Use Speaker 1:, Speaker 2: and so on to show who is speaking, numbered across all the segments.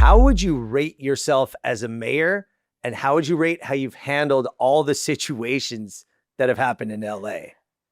Speaker 1: How would you rate yourself as a mayor? And how would you rate how you've handled all the situations that have happened in LA?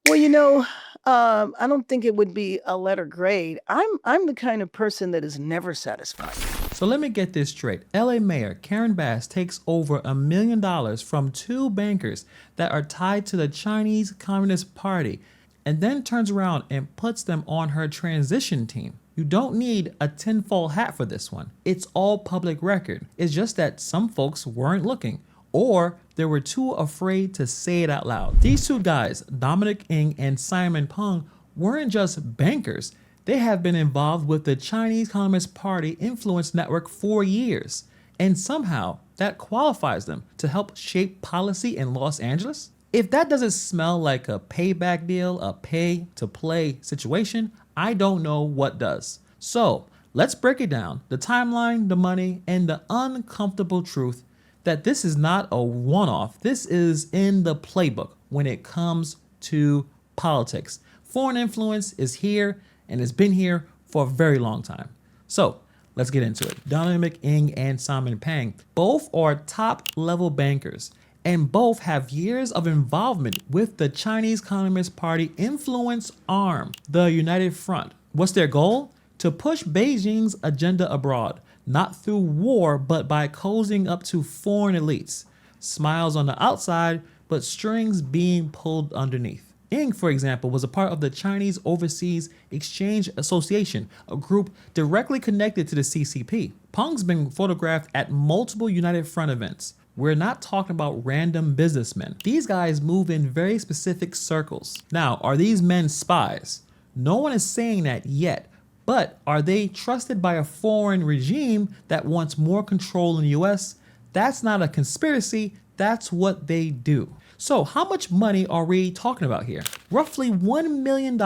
Speaker 2: Well, I don't think it would be a letter grade. I'm the kind of person that is never satisfied.
Speaker 3: So let me get this straight. LA Mayor Karen Bass takes over $1 million from two bankers that are tied to the Chinese Communist Party and then turns around and puts them on her transition team. You don't need a tinfoil hat for this one. It's all public record. It's just that some folks weren't looking, or they were too afraid to say it out loud. These two guys, Dominic Ng and Simon Peng, weren't just bankers. They have been involved with the Chinese Communist Party influence network for years, and somehow that qualifies them to help shape policy in Los Angeles. If that doesn't smell like a payback deal, a pay to play situation, I don't know what does. So let's break it down, the timeline, the money, and the uncomfortable truth that this is not a one-off. This is in the playbook when it comes to politics. Foreign influence is here and has been here for a very long time. So let's get into it. Dominic Ng and Simon Peng both are top level bankers and both have years of involvement with the Chinese Communist Party influence arm, the United Front. What's their goal? To push Beijing's agenda abroad, not through war, but by cozying up to foreign elites. Smiles on the outside, but strings being pulled underneath. Ng, for example, was a part of the Chinese Overseas Exchange Association, a group directly connected to the CCP. Peng's been photographed at multiple United Front events. We're not talking about random businessmen. These guys move in very specific circles. Now, are these men spies? No one is saying that yet, but are they trusted by a foreign regime that wants more control in the US? That's not a conspiracy, that's what they do. So how much money are we talking about here? Roughly $1 million.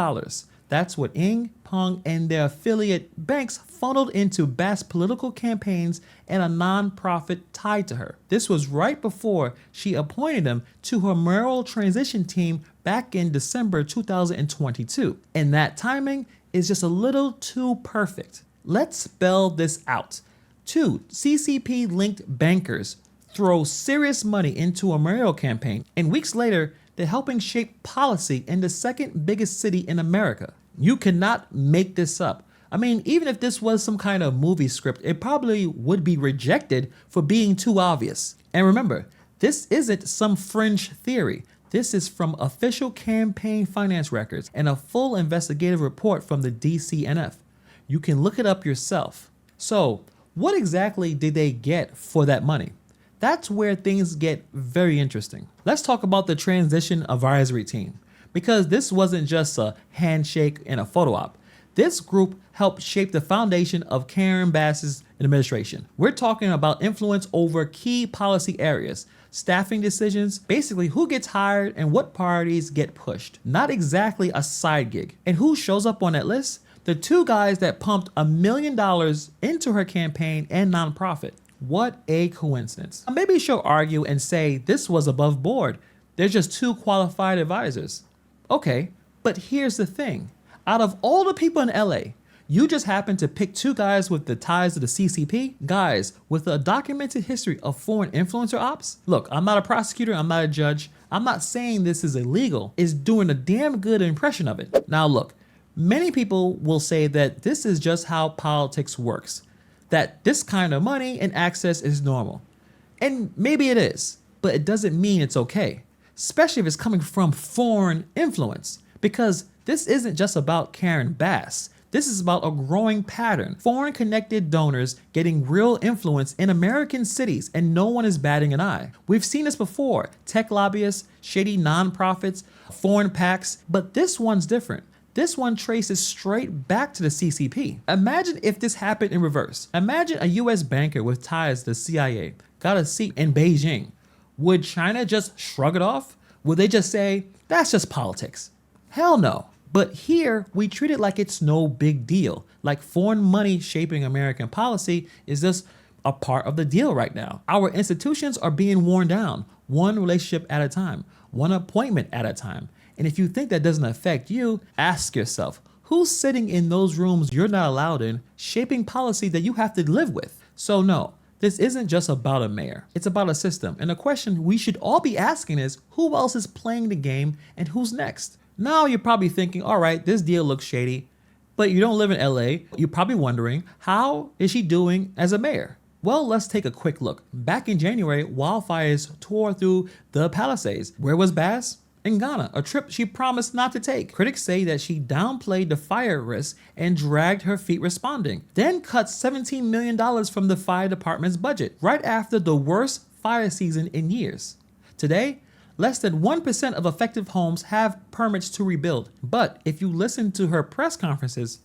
Speaker 3: That's what Ng, Peng, and their affiliate banks funneled into Bass' political campaigns and a non-profit tied to her. This was right before she appointed them to her mayoral transition team back in December 2022. And that timing is just a little too perfect. Let's spell this out. Two CCP-linked bankers throw serious money into a mayoral campaign, and weeks later, they're helping shape policy in the second biggest city in America. You cannot make this up. I mean, even if this was some kind of movie script, it probably would be rejected for being too obvious. And remember, this isn't some fringe theory. This is from official campaign finance records and a full investigative report from the DCNF. You can look it up yourself. So, what exactly did they get for that money? That's where things get very interesting. Let's talk about the transition advisory team, because this wasn't just a handshake and a photo op. This group helped shape the foundation of Karen Bass's administration. We're talking about influence over key policy areas, staffing decisions, basically who gets hired and what priorities get pushed. Not exactly a side gig. And who shows up on that list? The two guys that pumped $1 million into her campaign and nonprofit. What a coincidence. Maybe she'll argue and say this was above board. They're just two qualified advisors. Okay, but here's the thing. Out of all the people in LA, you just happen to pick two guys with the ties to the CCP, guys with a documented history of foreign influencer ops. Look, I'm not a prosecutor, I'm not a judge. I'm not saying this is illegal. It's doing a damn good impression of it. Now look, many people will say that this is just how politics works, that this kind of money and access is normal. And maybe it is, but it doesn't mean it's okay, especially if it's coming from foreign influence, because this isn't just about Karen Bass. This is about a growing pattern. Foreign connected donors getting real influence in American cities, and no one is batting an eye. We've seen this before. Tech lobbyists, shady nonprofits, foreign PACs, but this one's different. This one traces straight back to the CCP. Imagine if this happened in reverse. Imagine a US banker with ties to the CIA got a seat in Beijing. Would China just shrug it off? Would they just say, that's just politics? Hell no. But here, we treat it like it's no big deal. Like foreign money shaping American policy is just a part of the deal right now. Our institutions are being worn down, one relationship at a time, one appointment at a time. And if you think that doesn't affect you, ask yourself, who's sitting in those rooms you're not allowed in, shaping policy that you have to live with? So no, this isn't just about a mayor. It's about a system. And the question we should all be asking is, who else is playing the game and who's next? Now you're probably thinking, all right, this deal looks shady, but you don't live in LA. You're probably wondering, how is she doing as a mayor? Well, let's take a quick look. Back in January, wildfires tore through the Palisades. Where was Bass? In Ghana, a trip she promised not to take. Critics say that she downplayed the fire risk and dragged her feet responding, then cut $17 million from the fire department's budget, right after the worst fire season in years. Today, less than 1% of affected homes have permits to rebuild. But if you listen to her press conferences,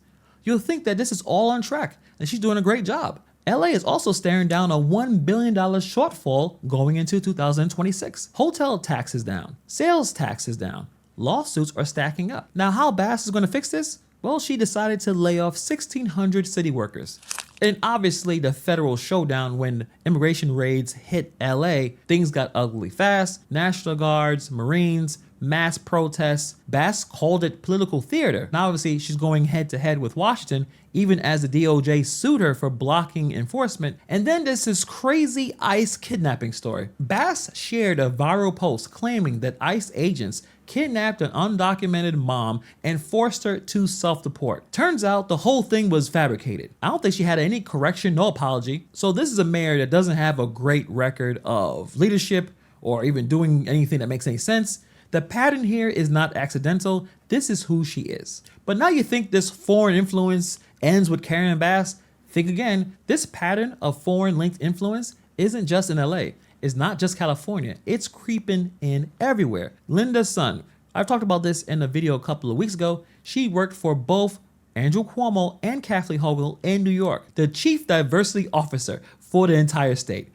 Speaker 3: you'll think that this is all on track and she's doing a great job. LA is also staring down a $1 billion shortfall going into 2026. Hotel tax is down. Sales tax is down. Lawsuits are stacking up. Now, how Bass is going to fix this? Well, she decided to lay off 1,600 city workers. And obviously, the federal showdown when immigration raids hit LA, things got ugly fast. National Guards, Marines, mass protests. Bass called it political theater. Now, obviously, she's going head to head with Washington, even as the DOJ sued her for blocking enforcement. And then there's this crazy ICE kidnapping story. Bass shared a viral post claiming that ICE agents kidnapped an undocumented mom and forced her to self-deport. Turns out the whole thing was fabricated. I don't think she had any correction, no apology. So this is a mayor that doesn't have a great record of leadership or even doing anything that makes any sense. The pattern here is not accidental. This is who she is. But now you think this foreign influence ends with Karen Bass? Think again. This pattern of foreign linked influence isn't just in LA. It's not just California. It's creeping in everywhere. Linda Sun, I've talked about this in a video a couple of weeks ago. She worked for both Andrew Cuomo and Kathleen Hochul in New York, the chief diversity officer for the entire state,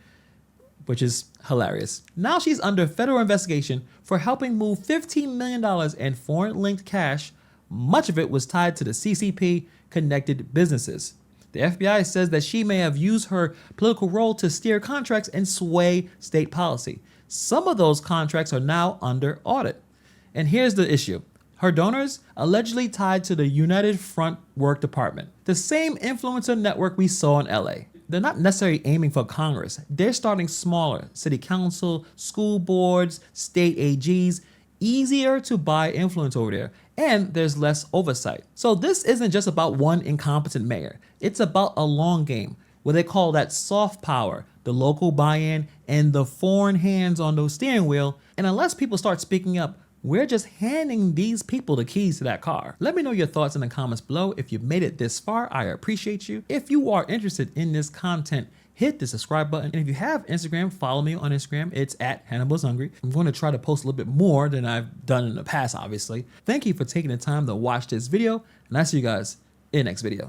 Speaker 3: which is hilarious. Now she's under federal investigation for helping move $15 million in foreign linked cash. Much of it was tied to the CCP connected businesses. The FBI says that she may have used her political role to steer contracts and sway state policy. Some of those contracts are now under audit. And here's the issue. Her donors allegedly tied to the United Front Work Department, the same influencer network we saw in LA. They're not necessarily aiming for Congress. They're starting smaller. City council, school boards, state AGs. Easier to buy influence over there, and there's less oversight. So this isn't just about one incompetent mayor. It's about a long game, where they call that soft power, the local buy-in, and the foreign hands on the steering wheel. And unless people start speaking up, we're just handing these people the keys to that car. Let me know your thoughts in the comments below. If you've made it this far, I appreciate you. If you are interested in this content, hit the subscribe button. And if you have Instagram, follow me on Instagram. It's at Hannibal's Hungry. I'm going to try to post a little bit more than I've done in the past, obviously. Thank you for taking the time to watch this video, and I'll see you guys in the next video.